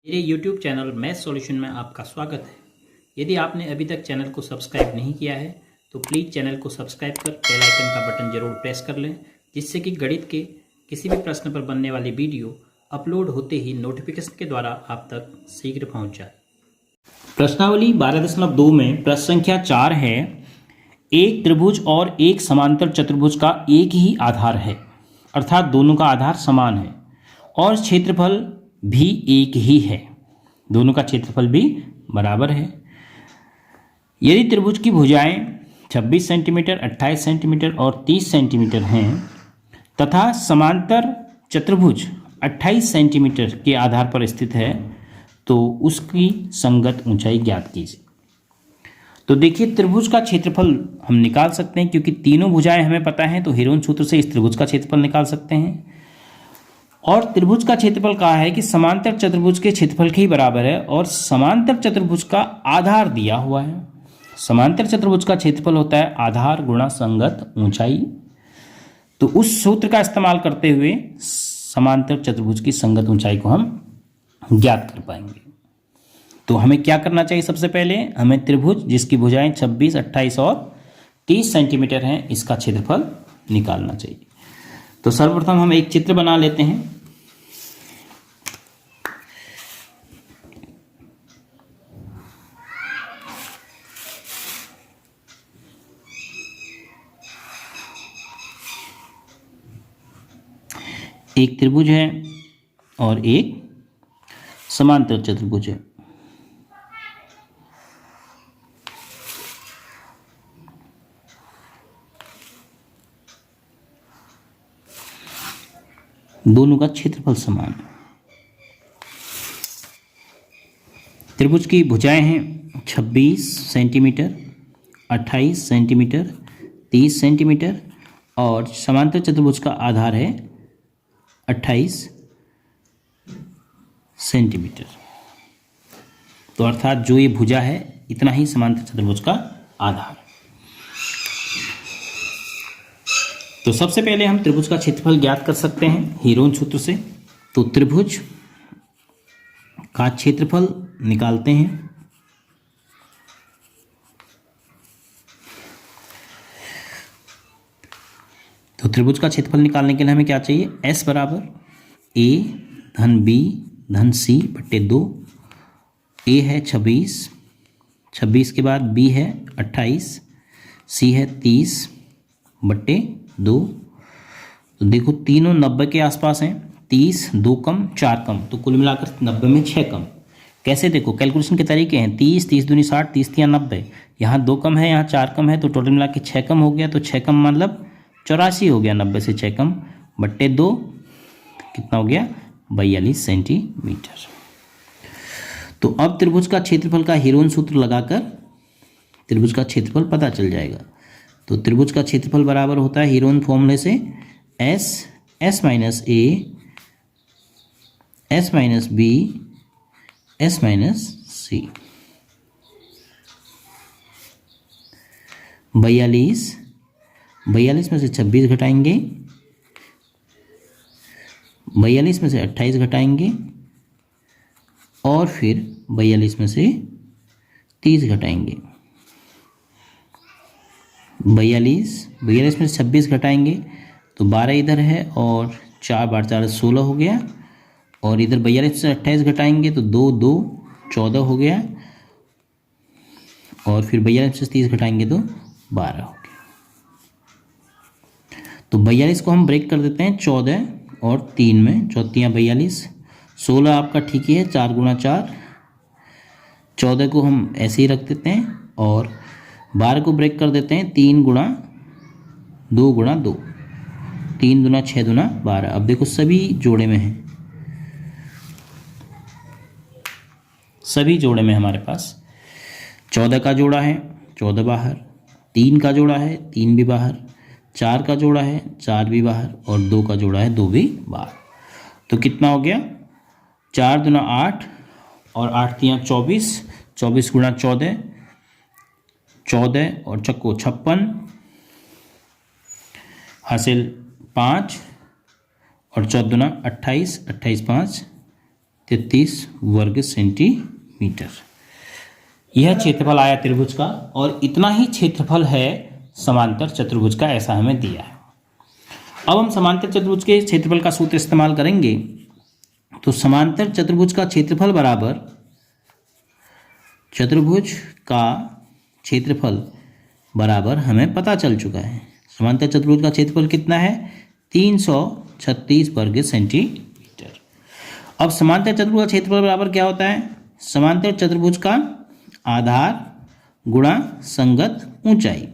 मेरे YouTube channel math solution में आपका स्वागत है। यदि आपने अभी तक चैनल को सब्सक्राइब नहीं किया है तो प्लीज़ चैनल को सब्सक्राइब कर बेल आइकन का बटन जरूर प्रेस कर लें, जिससे कि गणित के किसी भी प्रश्न पर बनने वाली वीडियो अपलोड होते ही नोटिफिकेशन के द्वारा आप तक शीघ्र पहुँच जाए। प्रश्नावली 12.2 में प्रश्न संख्या 4 है। एक त्रिभुज और एक समांतर चतुर्भुज का एक ही आधार है, अर्थात दोनों का आधार समान है और क्षेत्रफल भी एक ही है। दोनों का क्षेत्रफल भी बराबर है। यदि त्रिभुज की भुजाएं 26 सेंटीमीटर, 28 सेंटीमीटर और 30 सेंटीमीटर हैं तथा समांतर चतुर्भुज 28 सेंटीमीटर के आधार पर स्थित है तो उसकी संगत ऊंचाई ज्ञात कीजिए। तो देखिए, त्रिभुज का क्षेत्रफल हम निकाल सकते हैं, क्योंकि तीनों भुजाएं हमें पता हैं तो हीरोन सूत्र से इस त्रिभुज का क्षेत्रफल निकाल सकते हैं। और त्रिभुज का क्षेत्रफल कहा है कि समांतर चतुर्भुज के क्षेत्रफल के ही बराबर है और समांतर चतुर्भुज का आधार दिया हुआ है। समांतर चतुर्भुज का क्षेत्रफल होता है आधार गुणा संगत ऊंचाई। तो उस सूत्र का इस्तेमाल करते हुए समांतर चतुर्भुज की संगत ऊंचाई को हम ज्ञात कर पाएंगे। तो हमें क्या करना चाहिए? सबसे पहले हमें त्रिभुज जिसकी भुजाएं 26, 28 और 30 सेंटीमीटर हैं, इसका क्षेत्रफल निकालना चाहिए। तो सर्वप्रथम हम एक चित्र बना लेते हैं। एक त्रिभुज है और एक समांतर चतुर्भुज है। दोनों का क्षेत्रफल समान है। त्रिभुज की भुजाएं हैं 26 सेंटीमीटर, 28 सेंटीमीटर, 30 सेंटीमीटर और समांतर चतुर्भुज का आधार है 28 सेंटीमीटर। तो अर्थात जो ये भुजा है इतना ही समांतर चतुर्भुज का आधार। तो सबसे पहले हम त्रिभुज का क्षेत्रफल ज्ञात कर सकते हैं हीरोन सूत्र से। तो त्रिभुज का क्षेत्रफल निकालते हैं। तो त्रिभुज का क्षेत्रफल निकालने के लिए हमें क्या चाहिए? S बराबर A धन B धन C बट्टे 2। A है 26, 26 के बाद B है 28, C है 30 बट्टे 2। तो देखो तीनों 90 के आसपास हैं। 30, 2 कम 4 कम, तो कुल मिलाकर 90 में 6 कम। कैसे? देखो कैलकुलेशन के तरीके हैं। 30, 30 दूनी 60, 30 तिया 90। यहाँ 2 कम है, यहाँ 4 कम है, तो टोटल मिला के 6 कम हो गया। तो 6 कम मतलब 84 हो गया। 90 से 6 कम बट्टे 2 कितना हो गया? 42 सेंटीमीटर। तो अब त्रिभुज का क्षेत्रफल का हीरोन सूत्र लगाकर त्रिभुज का क्षेत्रफल पता चल जाएगा। तो त्रिभुज का क्षेत्रफल बराबर होता है हीरोन फॉर्मूले से S minus A, S minus B, S minus C। 42 में से 26 घटाएंगे, 42 में से 28 घटाएंगे और फिर 42 में से 30 घटाएंगे। 42 में से 26 घटाएंगे तो 12 इधर है और 4 बार 4 16 हो गया। और इधर 42 से 28 घटाएंगे तो 2 2 14 हो गया। और फिर 42 से 30 घटाएंगे तो 12 हो गया। तो 42 को हम ब्रेक कर देते हैं 14 और 3 में। 14 42, 16 आपका ठीक ही है। 4 गुणा 4, 14 को हम ऐसे ही रख देते हैं और 12 को ब्रेक कर देते हैं 3 गुणा 2 गुणा 2, 3 दूना 6 दूना 12। अब देखो सभी जोड़े में हैं, सभी जोड़े में हमारे पास 14 का जोड़ा है 14 बाहर, 3 का जोड़ा है 3 भी बाहर, 4 का जोड़ा है 4 भी बाहर और 2 का जोड़ा है 2 भी बाहर। तो कितना हो गया? 4 दूना 8 और 8 तिया 24, 24 गुणा 14, 14 और चक्को 56, हासिल 5 और 14 दूना 28, 28 5 33 वर्ग सेंटीमीटर। यह क्षेत्रफल आया त्रिभुज का, और इतना ही क्षेत्रफल है समांतर चतुर्भुज का, ऐसा हमें दिया है। अब हम समांतर चतुर्भुज के क्षेत्रफल का सूत्र इस्तेमाल करेंगे। तो समांतर चतुर्भुज का क्षेत्रफल बराबर चतुर्भुज का क्षेत्रफल बराबर हमें पता चल चुका है। समांतर चतुर्भुज का क्षेत्रफल कितना है? 336 वर्ग सेंटीमीटर। अब समांतर चतुर्भुज का क्षेत्रफल बराबर क्या होता है? समांतर चतुर्भुज का आधार गुणा संगत ऊंचाई।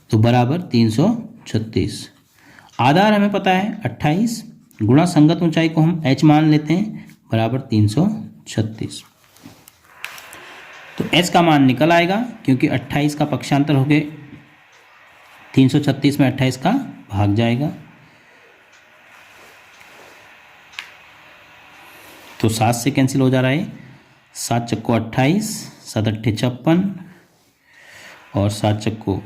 तो बराबर 336। आधार हमें पता है 28, गुणा संगत ऊंचाई को हम h मान लेते हैं, बराबर 336। तो h का मान निकल आएगा, क्योंकि 28 का पक्षांतर हो गए 336 में 28 का भाग जाएगा। तो 7 से कैंसिल हो जा रहा है, 7 चक्को 28, 7 अट्ठे 56, और 7 चक्को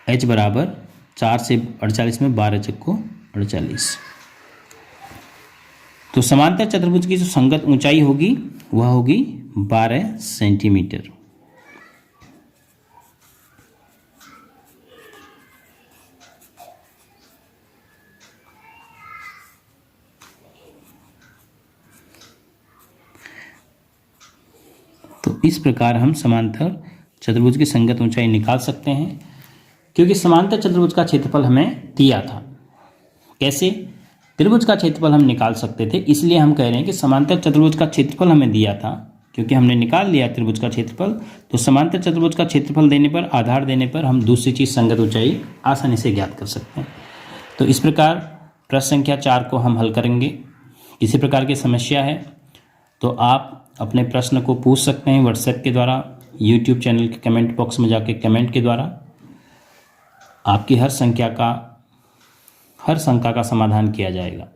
h बराबर 4 से 48 में 12 चक्को 48। तो समांतर चतुर्भुज की जो संगत ऊंचाई होगी वह होगी 12 सेंटीमीटर। तो इस प्रकार हम समांतर चतुर्भुज की संगत ऊंचाई निकाल सकते हैं, क्योंकि समांतर चतुर्भुज का क्षेत्रफल हमें दिया था। कैसे? त्रिभुज का क्षेत्रफल हम निकाल सकते थे, इसलिए हम कह रहे हैं कि समांतर चतुर्भुज का क्षेत्रफल हमें दिया था, क्योंकि हमने निकाल लिया त्रिभुज का क्षेत्रफल। तो समांतर चतुर्भुज का क्षेत्रफल देने पर, आधार देने पर हम दूसरी चीज़ संगत ऊंचाई आसानी से ज्ञात कर सकते हैं। तो इस प्रकार प्रश्न संख्या 4 को हम हल करेंगे। किसी प्रकार की समस्या है तो आप अपने प्रश्न को पूछ सकते हैं व्हाट्सएप के द्वारा, यूट्यूब चैनल के कमेंट बॉक्स में जाके कमेंट के द्वारा। आपकी हर शंका का समाधान किया जाएगा।